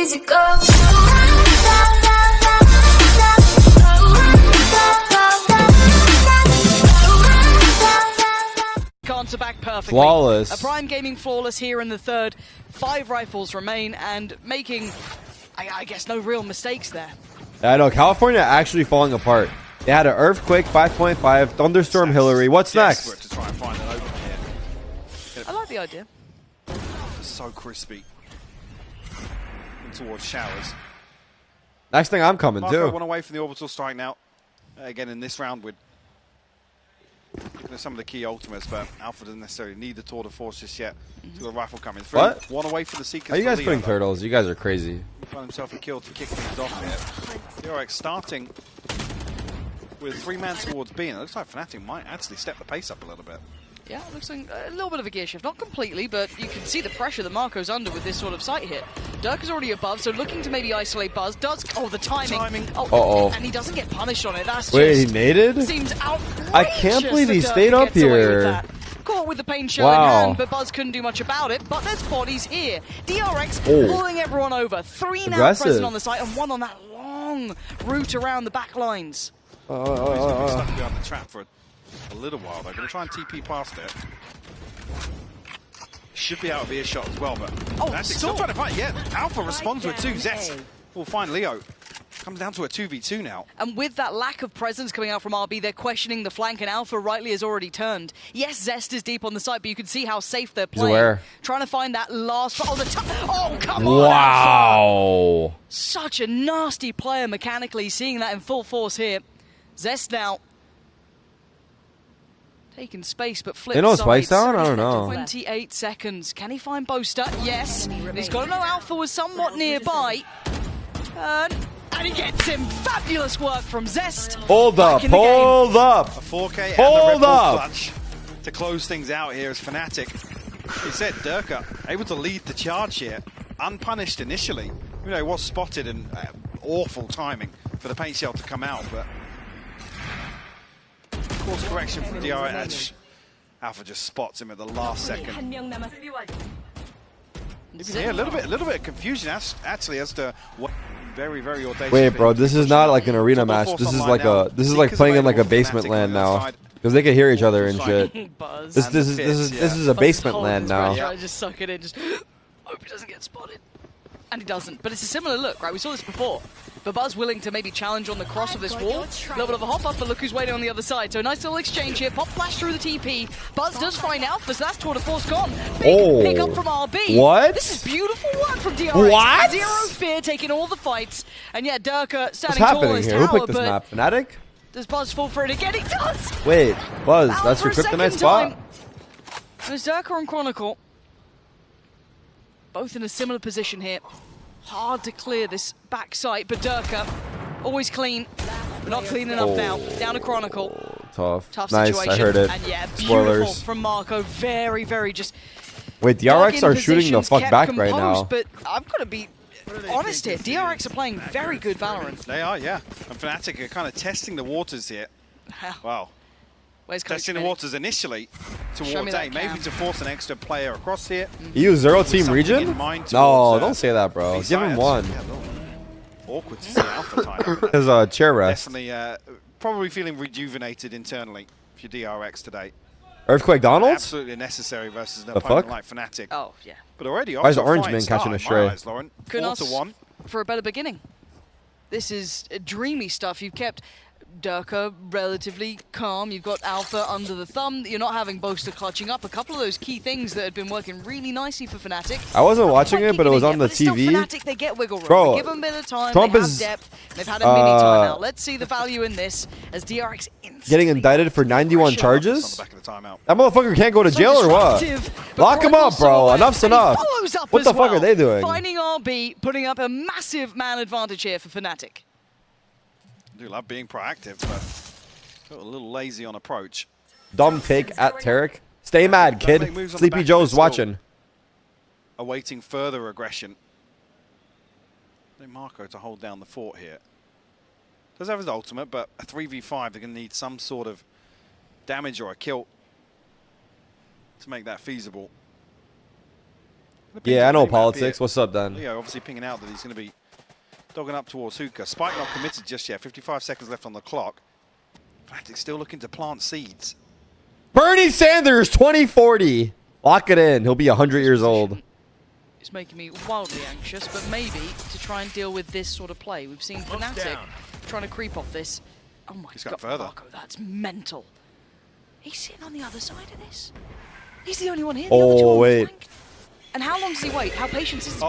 easy go. Answer back perfectly. Flawless. A Prime Gaming flawless here in the third. 5 rifles remain and making, I guess, no real mistakes there. I know, California actually falling apart. They had an earthquake 5.5, thunderstorm Hillary. What's next? To try and find an open here. I like the idea. It's so crispy. And towards showers. Next thing I'm coming Marco too. one away from the orbital strike now. Again in this round with some of the key ultimates, but Alpha doesn't necessarily need the tour de force just yet. To the rifle coming through. What? One away from the Seekers. Are you guys Leo, putting though. turtles? You guys are crazy. Found himself a kill to kick things off here. DRX starting with 3-man towards B, and it looks like Fnatic might actually step the pace up a little bit. Yeah, it looks like a little bit of a gear shift. Not completely, but you can see the pressure that Marco's under with this sort of sight hit. Dirk is already above, so looking to maybe isolate Buzz. Does... Oh, the timing. Uh-oh. And he doesn't get punished on it. That's Wait, he just... naded? Seems outrageous. I can't believe he that Dirk stayed up gets away with here. that. Caught with the pain shell in hand, but Buzz couldn't do much about it. But there's bodies here. DRX pulling everyone over. 3 now Aggressive. present on the site, and 1 on that long route around the back lines. He's going to be stuck behind the trap for a little while. They're going to try and TP past it. Should be out of earshot as well, but Fnatic still trying to fight. Yeah, Alpha responds with 2. Zest will find Leo. Comes down to a 2v2 now. And with that lack of presence coming out from RB, they're questioning the flank, and Alpha rightly has already turned. Yes, Zest is deep on the site, but you can see how safe they're playing. Aware. Trying to find that last... Oh, come on, Wow. Alpha. Such a nasty player mechanically, seeing that in full force here. Zest now taking space, but flips. They know Spike's down? I don't know. 28 seconds. Can he find Boaster? Yes. He's got to know Alpha was somewhat nearby. And he gets him. Fabulous work from Zest. Hold up, hold up. A 4K Hold and a up. clutch to close things out here as Fnatic. He said Durka able to lead the charge here, unpunished initially. You know, he was spotted and awful timing for the paint shell to come out, but course correction from DRX. Alpha just spots him at the last second. Yeah, a little bit of confusion actually as to what very audacious. Wait, bro, this is not like an arena match. This is like playing in like a basement land now, because they can hear each other and shit. This is a basement land now. Yeah, just suck it in. Just hope he doesn't get spotted. And he doesn't. But it's a similar look, right? We saw this before. But Buzz willing to maybe challenge on the cross of this wall. A little bit of a hop up, but look who's waiting on the other side. So a nice little exchange here. Pop flash through the TP. Buzz does find Alpha, so that's tour de force gone. Big pick up from RB. What? This is beautiful work from DRX. What? Zero fear, taking all the fights. And yeah, Durka standing What's tall happening in his here? tower. Who picked this map? Fnatic? Does Buzz fall for it again? He does! Wait, Buzz, Out that's for your a second kryptonite spot? time. There's Durka and Chronicle. Both in a similar position here. Hard to clear this back site, but Durka, always clean, but not clean enough now. Down to Chronicle. Tough. Tough Nice, situation. I heard it. And yeah, beautiful Spoilers. from Marco. Very just... Wait, DRX are shooting the fuck back right now. But I've got to be honest here. DRX are playing very good Valorant. They are, yeah. And Fnatic are kind of testing the waters here. Wow. Where's Testing the waters initially towards A, maybe to force an extra player across here. You zero team region? No, don't say that, bro. Give him one. Yeah, awkward to see Alpha time. His chair rest. Definitely, probably feeling rejuvenated internally for DRX today. Earthquake Donalds? Absolutely necessary versus an The opponent fuck? like Fnatic. Oh, yeah. But already Why is off to a Orange fine Man catching start a in my stray? eyes, Lauren. Kudos 4-1. for a better beginning. This is dreamy stuff. You've kept Durka relatively calm. You've got Alpha under the thumb. You're not having Boaster clutching up. A couple of those key things that had been working really nicely for Fnatic. I wasn't watching it, but it was on the But it's still TV. Fnatic, they get wiggle room. Bro, They give them a bit of time. Trump they have is, depth. They've had a mini timeout. Let's see the value in this as DRX getting indicted for 91 charges? On the back of the timeout. That motherfucker can't go to jail or what? Lock him up, bro. Enough's enough. What the fuck are they doing? Finding RB, putting up a massive man advantage here for Fnatic. I do love being proactive, but got a little lazy on approach. Dumb take at Tarek. Stay mad, kid. Sleepy Joe's watching. Awaiting further aggression. I think Marco to hold down the fort here. Does have his ultimate, but a 3v5, they're going to need some sort of damage or a kill to make that feasible. Yeah, I know politics. What's up, Dan? Leo obviously pinging out that he's going to be dogging up towards Hookah. Spike not committed just yet. 55 seconds left on the clock. Fnatic still looking to plant seeds. Bernie Sanders, 2040. Lock it in. He'll be 100 years old. It's making me wildly anxious, but maybe to try and deal with this sort of play. We've seen Fnatic trying to creep off this. Oh my god, further. Marco, that's mental. He's sitting on the other side of this. He's the only one here. The other two on the flank. And how long does he wait? How patient is this?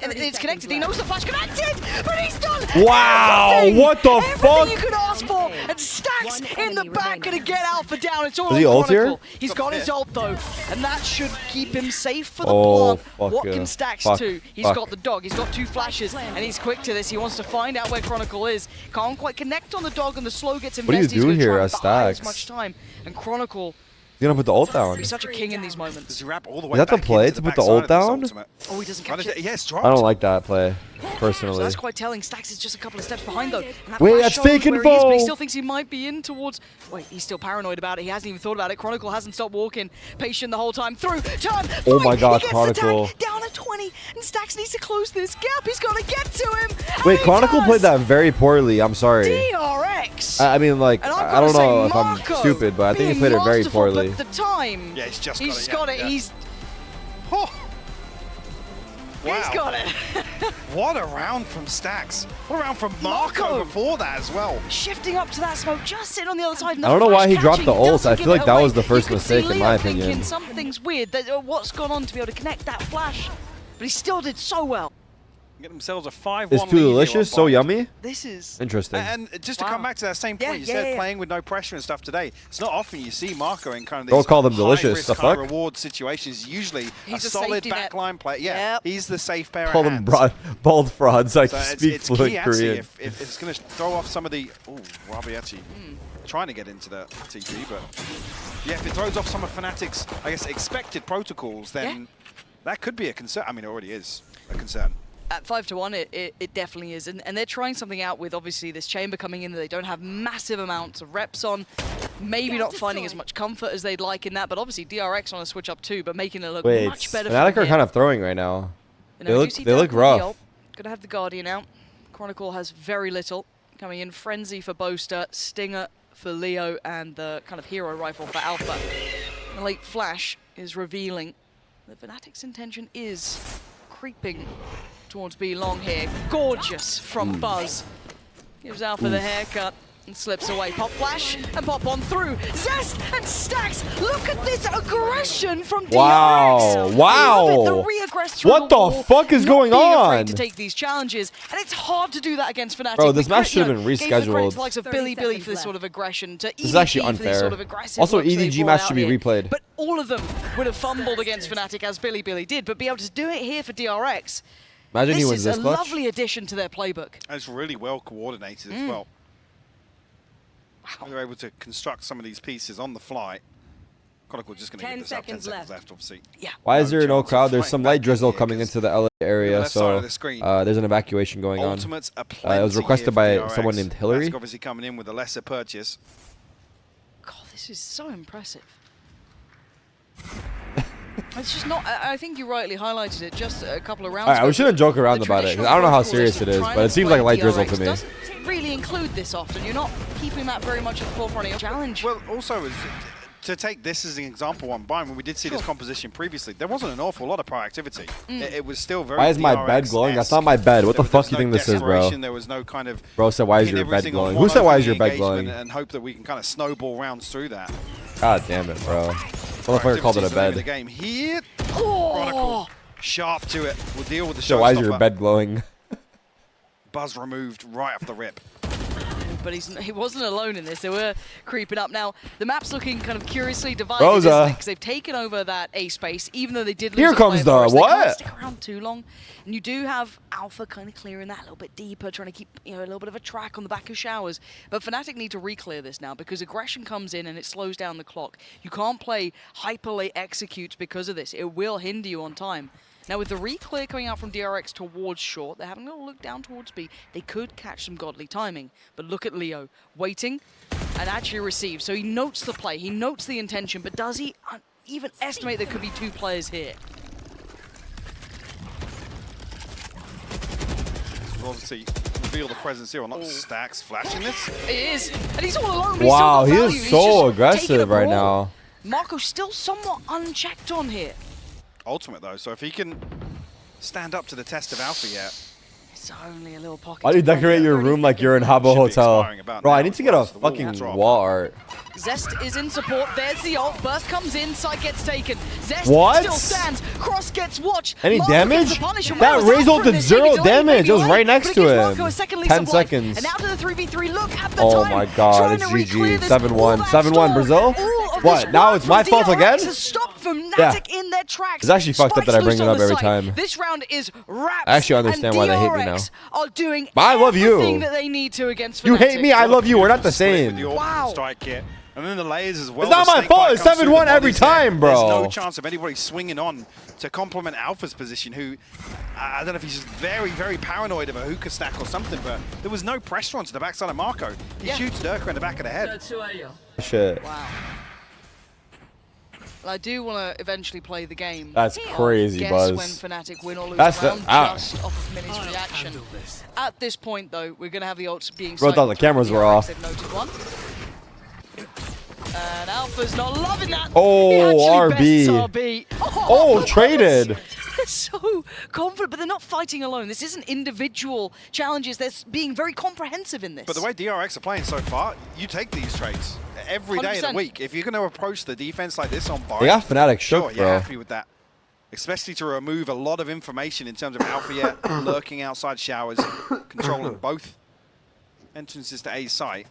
It's connected. He knows the flash connected, but he's done. Wow! Everything. What the fuck? Everything you could ask for, and Stacks in the back gonna get Alpha down. It's all Is he ult here? He's got his ult though, and that should keep him safe for the plant. What can Stacks do? He's got the dog. He's got 2 flashes, and he's quick to this. He wants to find out where Chronicle is. Can't quite connect on the dog, and the slow gets invested. What do you do here as Stacks? As much time, and Chronicle. He's gonna put the ult down. He's such a king in these moments. Does he wrap all the way Is that the play to put the ult down? Oh, he doesn't catch it. Yes, dropped. I don't like that play, personally. So that's quite telling. Stacks is just a couple of steps behind, though. Wait, that's fake info! But he still thinks he might be in towards... Wait, he's still paranoid about it. He hasn't even thought about it. Chronicle hasn't stopped walking. Patient the whole time. Through, turn, fight. Oh my god, he gets Chronicle. The tag, down at 20, and Stacks needs to close this gap. He's got to get to him. Wait, Chronicle played that very poorly. I'm sorry. DRX. I mean, like, I don't know if I'm stupid, but I think he played it very poorly. At the time. Yeah, he's just He's got it. got it. He's... Oh. Wow. He's got it. What a round from Stacks. What a round from Marco before that as well. Shifting up to that smoke, just sitting on the other side. I don't know why he dropped the ult. I feel like that was the first mistake in my opinion. Something's weird. What's gone on to be able to connect that flash? But he still did so well. Get themselves a 5-1 It's too delicious, so yummy. This is interesting. And just to come back to that same point, you said playing with no pressure and stuff today. It's not often you see Marco in kind of these don't call them delicious. The fuck? Reward situations. Usually he's a solid backline player. Yeah, he's the safe pair. Call them bald frauds. Like so speak fluent Korean. If it's going to throw off some of the Robbie actually trying to get into the TP, but yeah, if it throws off some of Fnatic's, I guess, expected protocols, then that could be a concern. I mean, it already is a concern. At 5-1, it definitely is. And they're trying something out with, obviously, this chamber coming in that they don't have massive amounts of reps on. Maybe not finding as much comfort as they'd like in that, but obviously DRX on a switch up too, but making it look much better. Fnatic are kind of throwing right now. They look rough. Gonna have the Guardian out. Chronicle has very little. Coming in, Frenzy for Boaster, Stinger for Leo, and the kind of hero rifle for Alpha. The late flash is revealing that Fnatic's intention is creeping towards B long here. Gorgeous from Buzz. Gives Alpha the haircut and slips away. Pop flash and pop on through. Zest and Stacks. Look at this aggression from DRX. Wow. Wow. The re-aggress through what the fuck is going on? To take these challenges, and it's hard to do that against Fnatic. Bro, this match should have been rescheduled. The likes of Billy for this sort of aggression, to this is actually unfair. Sort of aggressive also, EDG match should be replayed. But all of them would have fumbled against Fnatic as Billy did, but be able to do it here for DRX. Imagine he wins this clutch. This is a lovely addition to their playbook. And it's really well coordinated as well. Wow. They're able to construct some of these pieces on the fly. Chronicle just going to get this up. 10 seconds left, obviously. Yeah. Why is there no crowd? There's some light drizzle coming into the LA area, so there's an evacuation going on. It was requested by someone named Hillary. Obviously coming in with a lesser purchase. God, this is so impressive. It's just not. I think you rightly highlighted it just a couple of rounds ago. We shouldn't joke around about it. I don't know how serious it is, but it seems like light drizzle to me. Doesn't really include this often. You're not keeping that very much at the forefront of your challenge. Well, also, to take this as an example on Bayern, when we did see this composition previously, there wasn't an awful lot of proactivity. It was still very. Why is my bed glowing? That's not my bed. What the fuck do you think this is, bro? There was no kind of. Bro said, "Why is your bed glowing?" Who said, "Why is your bed glowing?" And hope that we can kind of snowball rounds through that. God damn it, bro. Motherfucker called it a bed. The game here. Chronicle sharp to it. We'll deal with the so why is your bed glowing? Buzz removed right off the rip. But he wasn't alone in this. They were creeping up. Now, the map's looking kind of curiously divided, because they've taken over that A space, even though they did lose. Here comes the what? They can't stick around too long. And you do have Alpha kind of clearing that a little bit deeper, trying to keep a little bit of a track on the back of Showers. But Fnatic need to re-clear this now, because aggression comes in and it slows down the clock. You can't play hyper-late executes because of this. It will hinder you on time. Now, with the re-clear coming out from DRX towards short, they're having a look down towards B. They could catch some godly timing. But look at Leo, waiting and actually receives. So he notes the play, he notes the intention, but does he even estimate there could be 2 players here? to obviously reveal the presence here. Or not Stacks flashing this. It is. And he's all alone. But Wow, he's he still got is value. He's so just aggressive taking a right brawl. now. Marco's still somewhat unchecked on here. Ultimate, though. So if he can stand up to the test of Alpha yet. It's only a little pocket. Why do you decorate your room like you're in Habbo Hotel? Bro, I need to get a The wall fucking drop. wall art. Zest is in support. There's the ult. Burst comes in. Side gets taken. Zest What? still stands. Cross gets watched. Any Marco damage? gets the punish, and That where was Raze from ult did this? 0 Maybe delayed, damage. maybe It was late, right but next it to gives him. Marco a second lease 10 of life. seconds. And now to the 3v3 look at the Oh time. my god, Trying it's to reclear GG. this 7-1. all that 7-1 storm. Brazil? All of What? this Now work it's my from fault DRX again? has stopped Fnatic Yeah. in their tracks. It's actually fucked up that I bring Spike's it up loose on every the time. site. This round is wrapped. I actually understand and why they hate me DRX are doing But I love you. everything that they need to against Fnatic. You hate me, I love you. We're not the Split with same. your Wow. Strike kit. And then the layers as well. It's not The my snake fault. bite It's comes through 7-1 the every bodies there. time, bro. There's no chance of anybody swinging on to complement Alpha's position, who, I don't know if he's just very, very paranoid of a hookah stack or something, but there was no pressure onto the backside of Marco. He shoots Durka in the back of the head. Shit. Wow. Well, I do want to eventually play the game. That's crazy, Guess Buzz. when Fnatic win or lose That's the- round ah. just off of Mini's reaction. At this point, though, we're going to have the ults being Bro, I thought the cycled cameras through were DRX. off. They've noted one. And Alpha's not loving that. Oh, He actually RB. bests RB. Oh, traded. They're so confident, but they're not fighting alone. This isn't individual challenges. They're being very comprehensive in this. But the way DRX are playing so far, you take these trades every day of the 100%. week. If you're going to approach the defense like this on Byron, They got Fnatic sure, shook, you're bro. happy with that. Especially to remove a lot of information in terms of Alpha yet lurking outside showers, controlling both entrances to A's site.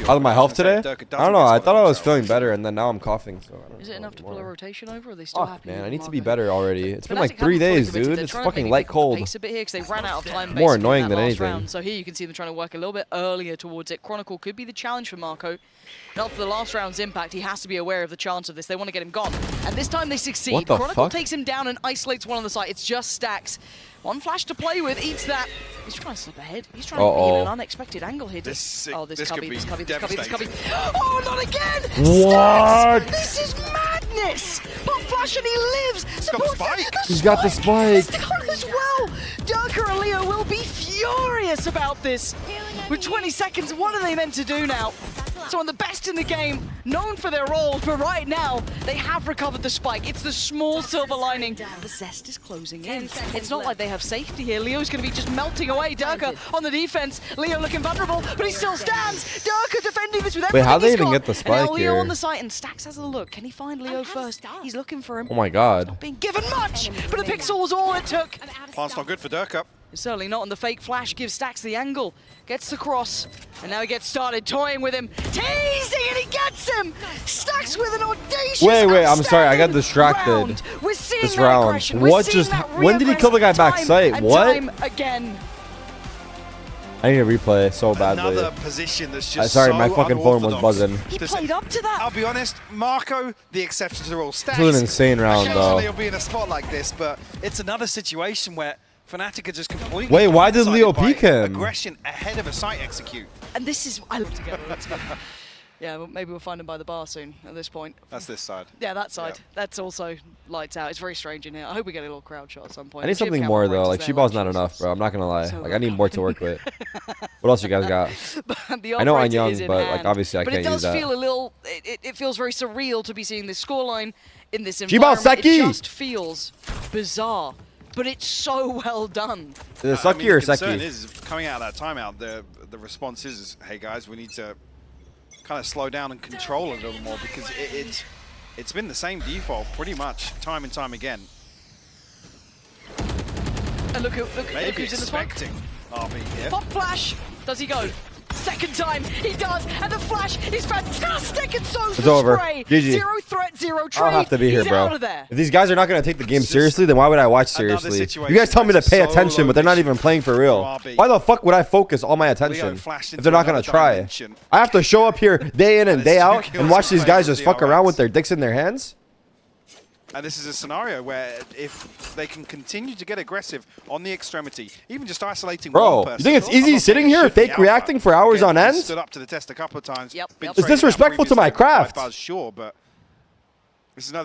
How's my health today? I don't know. I thought I was feeling better, and then now I'm coughing. So I don't Is it know enough to pull a anymore. rotation over? Or are they still happy? Man, with I need to be Marco? better already. It's been Fnatic like 3 haven't fully days, committed. dude. They're It's trying to fucking maybe light pick up the cold. pace a bit here because they ran out of time. More basically in annoying that than last anything. round. So here you can see them trying to work a little bit earlier towards it. Chronicle could be the challenge for Marco. Not for the last round's impact, he has to be aware of the chance of this. They want to get him gone. And this time they succeed. What the Chronicle fuck? takes him down and isolates one on the site. It's just Stacks. One flash to play with, eats that. He's trying to slip ahead. He's trying to be in an unexpected angle here. This this could cubby, be this cubby, this cubby, this cubby. devastating. Oh, not again! What? Stacks! This is madness! Pop flash and he lives! got the spike. He's got the spike. He's down as well! Durka and Leo will be furious about this. With 20 seconds, what are they meant to do now? Some of the best in the game, known for their roles, but right now, they have recovered the spike. It's the small silver lining. The Zest is closing in. It's not like they have safety here. Leo's going to be just melting away. Durka on the defense. Leo looking vulnerable, but he still stands. Durka defending this with everything. Wait, how'd they he's even got. get the And spike now Leo here? on the site, and Stacks has a look. Can he find Leo first? He's looking for him. Oh my god. Being given much, but a pixel was all it took. Plant's not good for Durka. It's certainly not on the fake flash. Gives Stacks the angle. Gets the cross. And now he gets started toying with him. Teasing and he gets him! Stacks with an audacious Wait, I'm sorry, I got outstanding distracted. round. We're seeing This that round. aggression. We're What seeing just- that when did he kill the guy time backside? and What? time again. I need to replay so badly. Another position that's just Sorry, so my fucking phone was unorthodox. buzzing. He This- played up to that. I'll be honest, Marco, the exception to the rule. Stacks, This was an insane round, occasionally though. he'll be in a spot like this, but it's another situation where Fnatic are just completely Wait, why did blindsided Leo by peek him? aggression ahead of a site execute. And this is... I look together. Yeah, well, maybe we'll find him by the bar soon at this point. That's this side. Yeah, that side. Yeah. That's also lights out. It's very strange in here. I hope we get a little crowd shot at some point. I need The gym something camera more though. operators Like there, She-Ball's like, not enough, Jesus. bro. I'm not gonna lie. So Like I need more to work with. What else you guys got? But the I know I'm operator young, is in but, like, hand. obviously I but can't it use does that. feel a little. It feels very surreal to be seeing this scoreline in this G-Ball environment. Seki! It just feels bizarre, but it's so well done. Is it I Sucky mean, or the concern Seki? is coming out of that timeout, the response is, hey guys, we need to kind of slow down and control a little more because it's been the same default pretty much time and time again. And look Maybe who's in the spot. expecting RB here. Pop flash. Does he go? Second time, he does, and the flash is fantastic, and so's It's the over. spray. GG. Zero threat, zero trade. I'll have to be here, He's bro. out of there. If these guys are not gonna take the game It's seriously, then why would I watch another seriously? situation You guys tell me where to it's pay a solo attention, but they're not mission even playing for real. from RB. Why the fuck would I focus all my attention flashed if into they're not gonna another try? dimension. I have to show up here day in and There's day two out kills and watch in these guys favor of just fuck DRX. around with their dicks in their hands? And this is a scenario where if they can continue to get aggressive on the extremity, even just isolating Bro, one person. you think it's I'm easy not sitting saying it here should be fake alpha. reacting for hours Again, on he end? stood up to the test a couple of times. Yep, been yep. It's traded out disrespectful to my previously by craft. Buzz, sure, but this is another